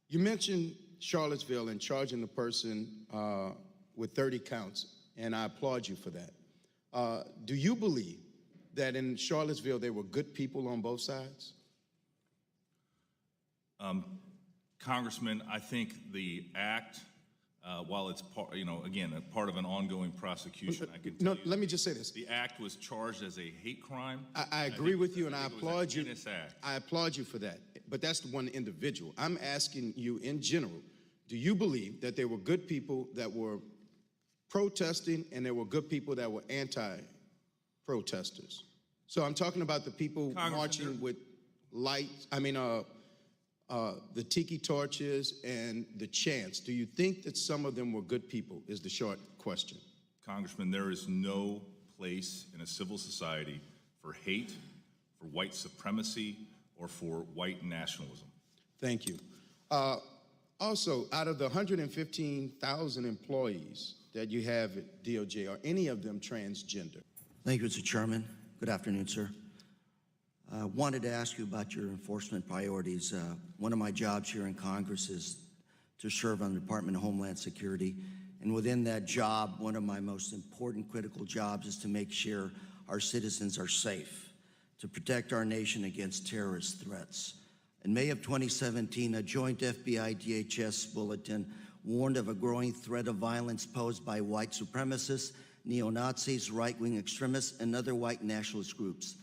You mentioned Charlottesville and charging the person with 30 counts, and I applaud you for that. Do you believe that in Charlottesville there were good people on both sides? Congressman, I think the act, while it's part, again, a part of an ongoing prosecution, I can tell you, let me just say this. The act was charged as a hate crime. I agree with you, and I applaud you. Act. I applaud you for that. But that's the one individual. I'm asking you in general, do you believe that there were good people that were protesting and there were good people that were anti-protesters? So I'm talking about the people marching with lights, the tiki torches and the chants. Do you think that some of them were good people is the short question. Congressman, there is no place in a civil society for hate, for white supremacy, or for white nationalism. Thank you. Also, out of the 115,000 employees that you have at DOJ, are any of them transgender? Thank you, Mr. Chairman. Good afternoon, sir. I wanted to ask you about your enforcement priorities. One of my jobs here in Congress is to serve on the Department of Homeland Security. And within that job, one of my most important critical jobs is to make sure our citizens are safe, to protect our nation against terrorist threats. In May of 2017, a joint FBI-DHS bulletin warned of a growing threat of violence posed by white supremacists, neo-Nazis, right-wing extremists, and other white nationalist groups.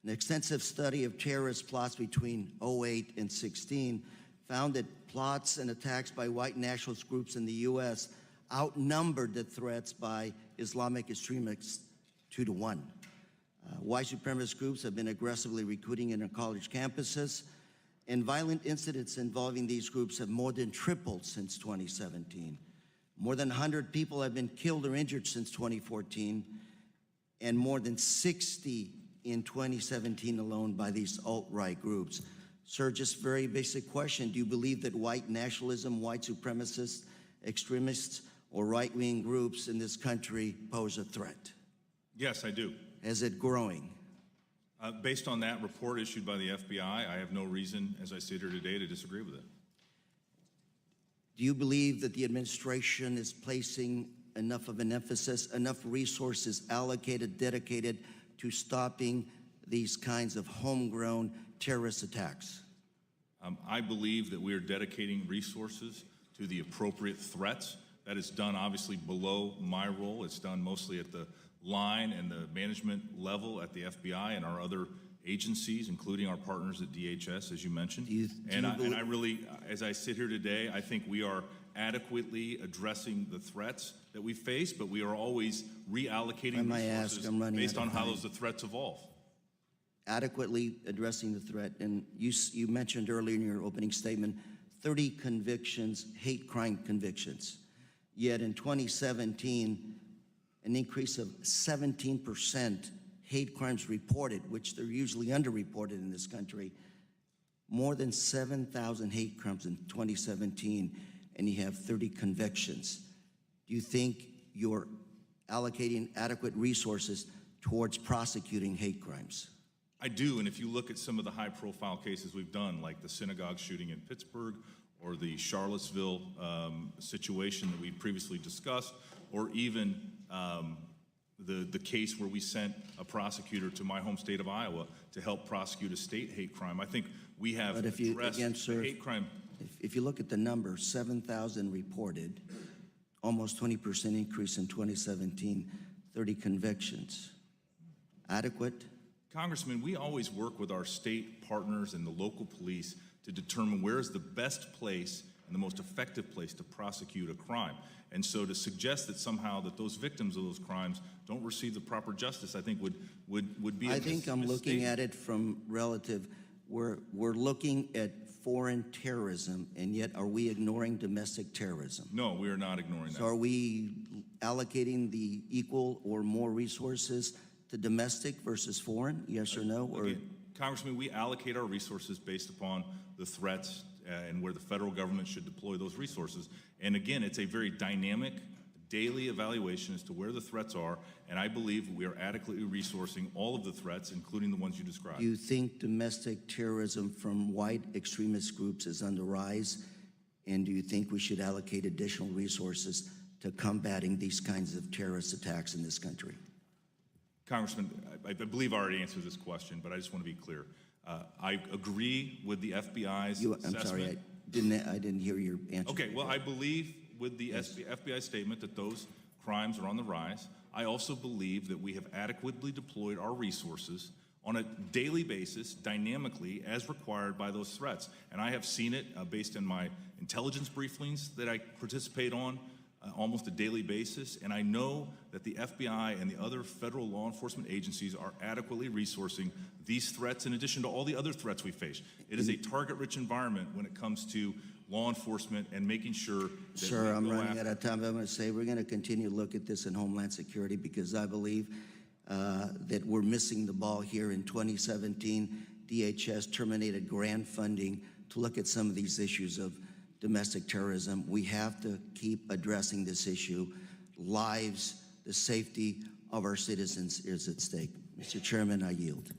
An extensive study of terrorist plots between 2008 and 2016 found that plots and attacks by white nationalist groups in the U.S. outnumbered the threats by Islamic extremists 2-to-1. White supremacist groups have been aggressively recruiting in our college campuses, and violent incidents involving these groups have more than tripled since 2017. More than 100 people have been killed or injured since 2014, and more than 60 in 2017 alone by these alt-right groups. Sir, just very basic question. Do you believe that white nationalism, white supremacists, extremists, or right-wing groups in this country pose a threat? Yes, I do. Is it growing? Based on that report issued by the FBI, I have no reason, as I sit here today, to disagree with it. Do you believe that the administration is placing enough of an emphasis, enough resources allocated, dedicated to stopping these kinds of homegrown terrorist attacks? I believe that we are dedicating resources to the appropriate threats. That is done obviously below my role. It's done mostly at the line and the management level at the FBI and our other agencies, including our partners at DHS, as you mentioned. I really, as I sit here today, I think we are adequately addressing the threats that we face, but we are always reallocating resources based on how those threats evolve. Adequately addressing the threat, and you mentioned earlier in your opening statement, 30 convictions, hate crime convictions. Yet in 2017, an increase of 17% hate crimes reported, which they're usually underreported in this country. More than 7,000 hate crimes in 2017, and you have 30 convictions. Do you think you're allocating adequate resources towards prosecuting hate crimes? I do, and if you look at some of the high-profile cases we've done, like the synagogue shooting in Pittsburgh, or the Charlottesville situation that we previously discussed, or even the case where we sent a prosecutor to my home state of Iowa to help prosecute a state hate crime. I think we have addressed the hate crime. If you look at the number, 7,000 reported, almost 20% increase in 2017, 30 convictions. Adequate? Congressman, we always work with our state partners and the local police to determine where is the best place and the most effective place to prosecute a crime. And so to suggest that somehow that those victims of those crimes don't receive the proper justice, I think would be a I think I'm looking at it from relative. We're looking at foreign terrorism, and yet are we ignoring domestic terrorism? No, we are not ignoring that. So are we allocating the equal or more resources to domestic versus foreign? Yes or no? Again, Congressman, we allocate our resources based upon the threats and where the federal government should deploy those resources. And again, it's a very dynamic, daily evaluation as to where the threats are, and I believe we are adequately resourcing all of the threats, including the ones you described. Do you think domestic terrorism from white extremist groups is on the rise? And do you think we should allocate additional resources to combating these kinds of terrorist attacks in this country? Congressman, I believe I already answered this question, but I just want to be clear. I agree with the FBI's assessment. I'm sorry, I didn't hear your answer. Okay, well, I believe with the FBI statement that those crimes are on the rise. I also believe that we have adequately deployed our resources on a daily basis, dynamically, as required by those threats. And I have seen it based on my intelligence briefings that I participate on almost a daily basis. And I know that the FBI and the other federal law enforcement agencies are adequately resourcing these threats in addition to all the other threats we face. It is a target-rich environment when it comes to law enforcement and making sure that Sir, I'm running out of time. I'm going to say we're going to continue to look at this in Homeland Security because I believe that we're missing the ball here. In 2017, DHS terminated grant funding to look at some of these issues of domestic terrorism. We have to keep addressing this issue. Lives, the safety of our citizens is at stake. Mr. Chairman, I yield.